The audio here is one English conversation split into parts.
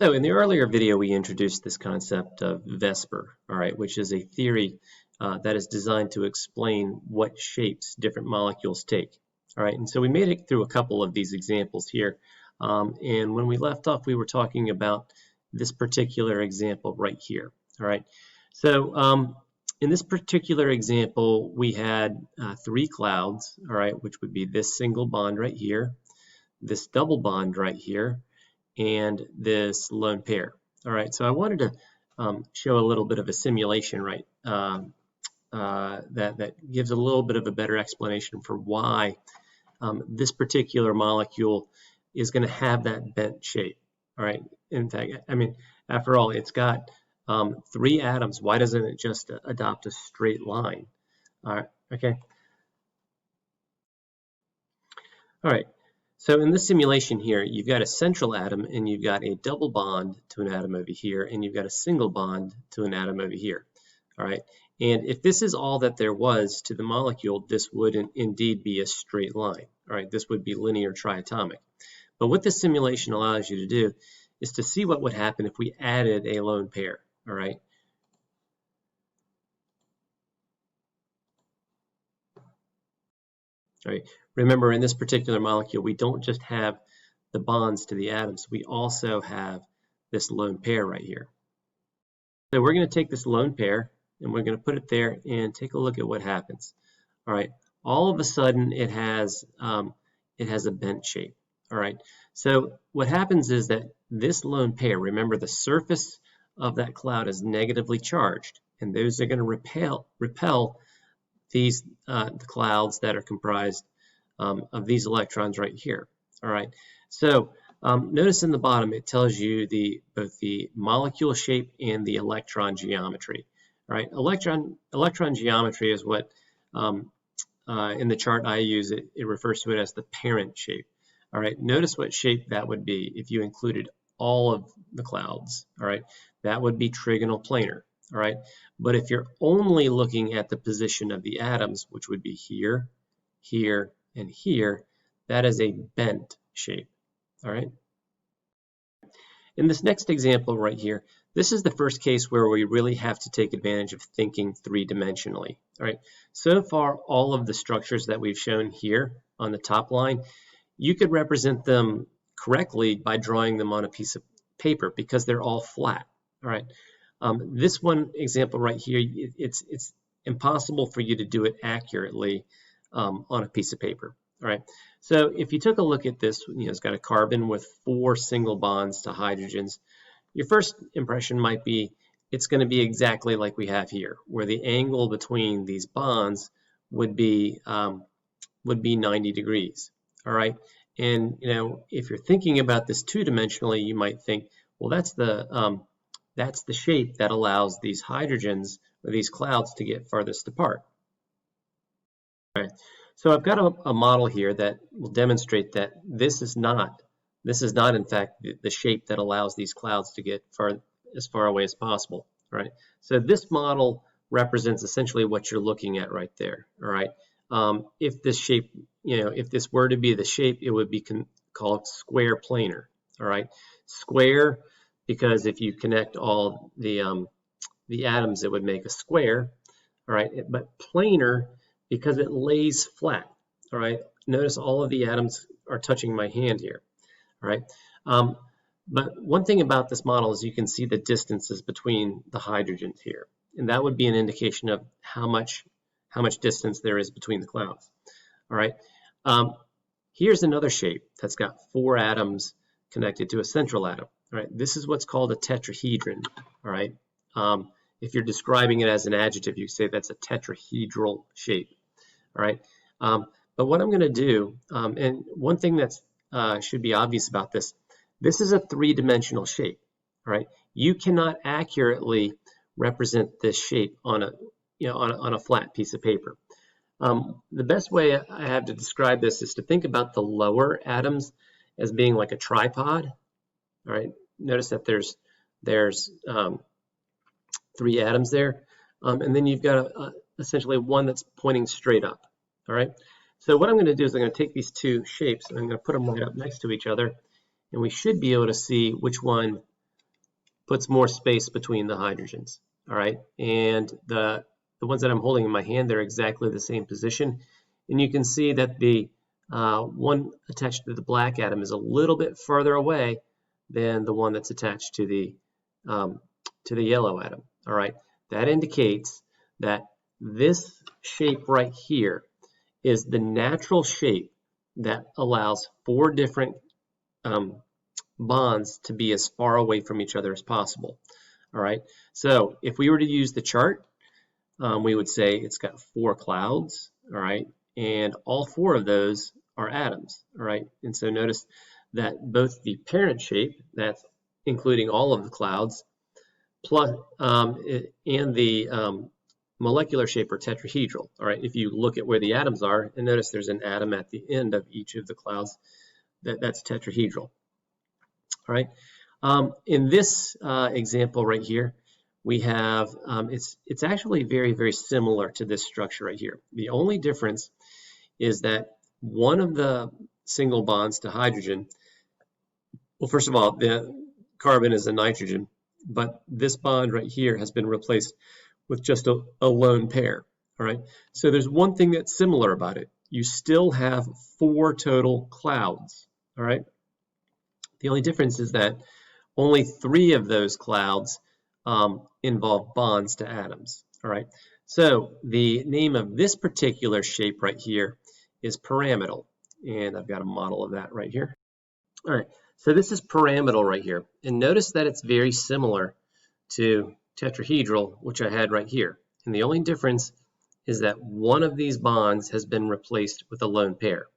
So in the earlier video, we introduced this concept of VSEPR, all right, which is a theory that is designed to explain what shapes different molecules take. All right, and so we made it through a couple of these examples here. And when we left off, we were talking about this particular example right here. All right, so in this particular example, we had three clouds, all right, which would be this single bond right here, this double bond right here, and this lone pair. All right, so I wanted to show a little bit of a simulation, right, that gives a little bit of a better explanation for why this particular molecule is going to have that bent shape. All right, in fact, I mean, after all, it's got three atoms. Why doesn't it just adopt a straight line? All right, okay. All right. So in this simulation here, you've got a central atom and you've got a double bond to an atom over here, and you've got a single bond to an atom over here. All right. And if this is all that there was to the molecule, this would indeed be a straight line. All right. This would be linear triatomic. But what this simulation allows you to do is to see what would happen if we added a lone pair. All right. All right. Remember, in this particular molecule, we don't just have the bonds to the atoms, we also have this lone pair right here. So we're going to take this lone pair and we're going to put it there and take a look at what happens. All right. All of a sudden, it has a bent shape. All right. So what happens is that this lone pair, remember, the surface of that cloud is negatively charged, and those are going to repel these the clouds that are comprised of these electrons right here. All right. So notice in the bottom it tells you both the molecule shape and the electron geometry. All right. Electron geometry is what in the chart I use it refers to it as the parent shape. All right. Notice what shape that would be if you included all of the clouds. All right. That would be trigonal planar. All right. But if you're only looking at the position of the atoms, which would be here, here, and here, that is a bent shape. All right. In this next example right here, this is the first case where we really have to take advantage of thinking three-dimensionally. All right. So far, all of the structures that we've shown here on the top line, you could represent them correctly by drawing them on a piece of paper because they're all flat. All right. This one example right here, it's impossible for you to do it accurately on a piece of paper. All right. So if you took a look at this, it's got a carbon with 4 single bonds to hydrogens. Your first impression might be it's going to be exactly like we have here, where the angle between these bonds would be 90 degrees. All right. And if you're thinking about this two-dimensionally, you might think, well, that's the shape that allows these hydrogens or these clouds to get farthest apart. All right. So I've got a model here that will demonstrate that this is not in fact the shape that allows these clouds to get as far away as possible. All right. So this model represents essentially what you're looking at right there. All right. If this shape, if this were to be the shape, it would be called square planar. All right. Square, because if you connect all the atoms, it would make a square. All right. But planar, because it lays flat. All right. Notice all of the atoms are touching my hand here. All right. But one thing about this model is you can see the distances between the hydrogens here, and that would be an indication of how much distance there is between the clouds. All right. Here's another shape that's got 4 atoms connected to a central atom. All right. This is what's called a tetrahedron. All right. If you're describing it as an adjective, you say that's a tetrahedral shape. All right. But what I'm going to do, and one thing that's should be obvious about this is a 3-dimensional shape. All right. You cannot accurately represent this shape on a flat piece of paper. The best way I have to describe this is to think about the lower atoms as being like a tripod. All right. Notice that there's 3 atoms there, and then you've got essentially one that's pointing straight up. All right. So what I'm going to do is I'm going to take these 2 shapes and I'm going to put them right up next to each other, and we should be able to see which one puts more space between the hydrogens. All right, and the ones that I'm holding in my hand, they're exactly the same position. And you can see that the one attached to the black atom is a little bit further away than the one that's attached to the yellow atom. All right, that indicates that this shape right here is the natural shape that allows 4 different bonds to be as far away from each other as possible. All right, so if we were to use the chart, we would say it's got 4 clouds, all right, and all 4 of those are atoms, all right. And so notice that both the parent shape, that's including all of the clouds, plus and the molecular shape are tetrahedral, all right. If you look at where the atoms are, and notice there's an atom at the end of each of the clouds, that's tetrahedral, all right. In this example right here, we have, it's actually very, very similar to this structure right here. The only difference is that one of the single bonds to hydrogen, well, first of all, the carbon is a nitrogen, but this bond right here has been replaced with just a lone pair, all right? So there's one thing that's similar about it. You still have 4 total clouds, all right? The only difference is that only 3 of those clouds involve bonds to atoms, all right? So the name of this particular shape right here is pyramidal, and I've got a model of that right here. All right, so this is pyramidal right here, and notice that it's very similar to tetrahedral, which I had right here, and the only difference is that one of these bonds has been replaced with a lone pair.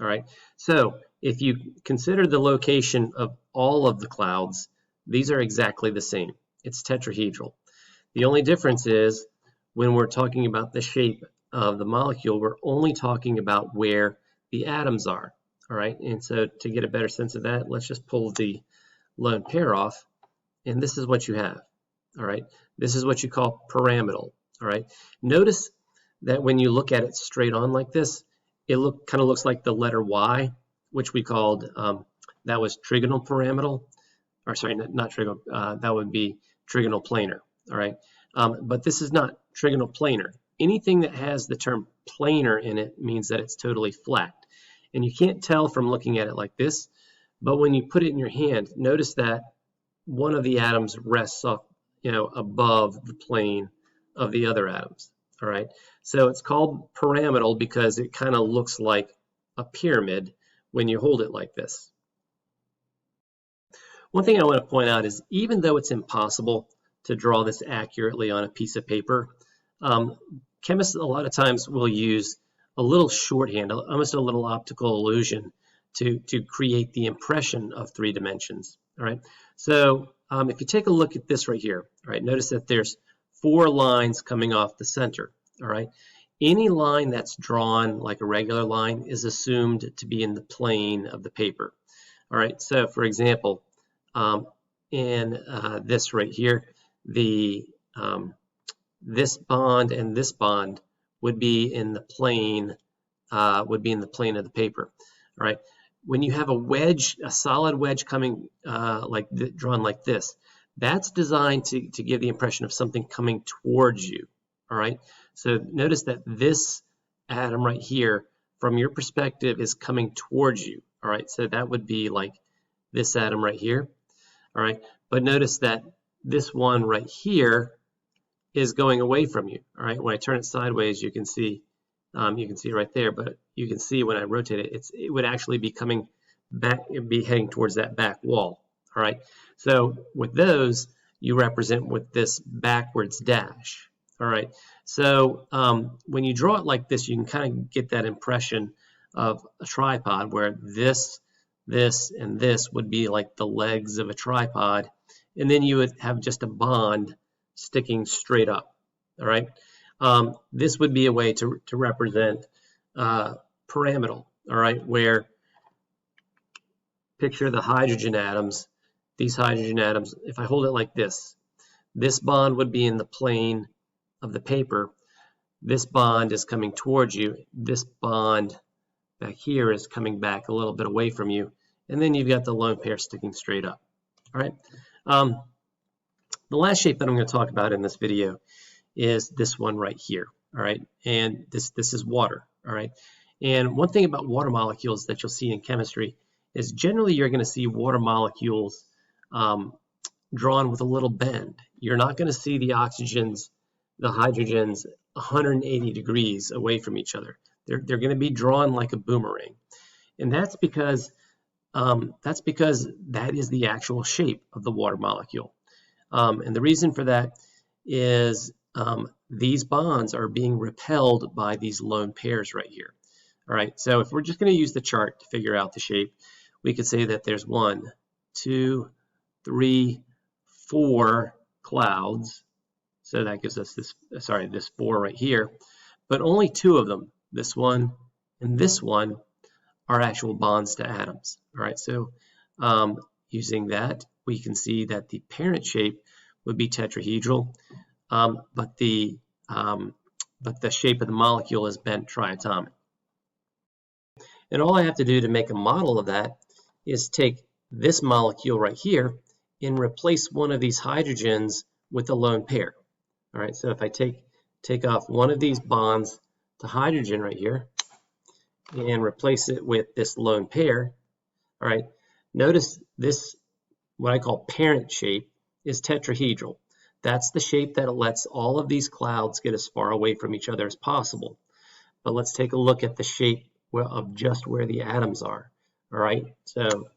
All right, so if you consider the location of all of the clouds, these are exactly the same. It's tetrahedral. The only difference is when we're talking about the shape of the molecule, we're only talking about where the atoms are, all right? And so to get a better sense of that, let's just pull the lone pair off, and this is what you have, all right? This is what you call pyramidal, all right? Notice that when you look at it straight on like this, it kind of looks like the letter Y, which we called, that was trigonal pyramidal, or sorry, not trigonal, that would be trigonal planar, all right? But this is not trigonal planar. Anything that has the term planar in it means that it's totally flat. And you can't tell from looking at it like this, but when you put it in your hand, notice that one of the atoms rests off, above the plane of the other atoms, all right? So it's called pyramidal because it kind of looks like a pyramid when you hold it like this. One thing I want to point out is even though it's impossible to draw this accurately on a piece of paper, chemists a lot of times will use a little shorthand, almost a little optical illusion to create the impression of 3 dimensions, all right? So if you take a look at this right here, all right, notice that there's 4 lines coming off the center, all right? Any line that's drawn like a regular line is assumed to be in the plane of the paper, all right? So for example, in this right here, this bond and this bond would be in the plane of the paper. All right. When you have a wedge, a solid wedge coming drawn like this, that's designed to give the impression of something coming towards you. All right. So notice that this atom right here, from your perspective, is coming towards you. All right. So that would be like this atom right here. All right. But notice that this one right here is going away from you. All right. When I turn it sideways, you can see it right there. But you can see when I rotate it, it would actually be coming back. It'd be heading towards that back wall. All right. So with those, you represent with this backwards dash. All right. So when you draw it like this, you can kind of get that impression of a tripod where this, and this would be like the legs of a tripod. And then you would have just a bond sticking straight up. All right. This would be a way to represent pyramidal. All right. Where picture the hydrogen atoms. These hydrogen atoms, if I hold it like this bond would be in the plane of the paper. This bond is coming towards you. This bond back here is coming back a little bit away from you. And then you've got the lone pair sticking straight up. All right. The last shape that I'm going to talk about in this video is this one right here, all right? And this is water, all right? And one thing about water molecules that you'll see in chemistry is generally you're going to see water molecules drawn with a little bend. You're not going to see the oxygens, the hydrogens 180 degrees away from each other. They're going to be drawn like a boomerang. And that's because that is the actual shape of the water molecule. And the reason for that is these bonds are being repelled by these lone pairs right here. All right, so if we're just going to use the chart to figure out the shape, we could say that there's 1, 2, 3, 4 clouds. So that gives us this 4 right here. But only 2 of them, this one and this one, are actual bonds to atoms. All right, so using that, we can see that the parent shape would be tetrahedral, but the shape of the molecule is bent triatomic. And all I have to do to make a model of that is take this molecule right here and replace one of these hydrogens with a lone pair. All right, so if I take off one of these bonds to hydrogen right here and replace it with this lone pair, all right, notice this, what I call parent shape, is tetrahedral. That's the shape that lets all of these clouds get as far away from each other as possible. But let's take a look at the shape of just where the atoms are. All right, so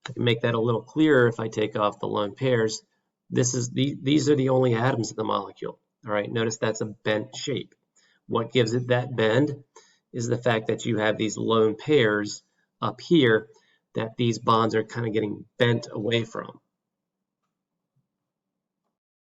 I can make that a little clearer if I take off the lone pairs. These are the only atoms of the molecule. All right, notice that's a bent shape. What gives it that bend is the fact that you have these lone pairs up here that these bonds are kind of getting bent away from.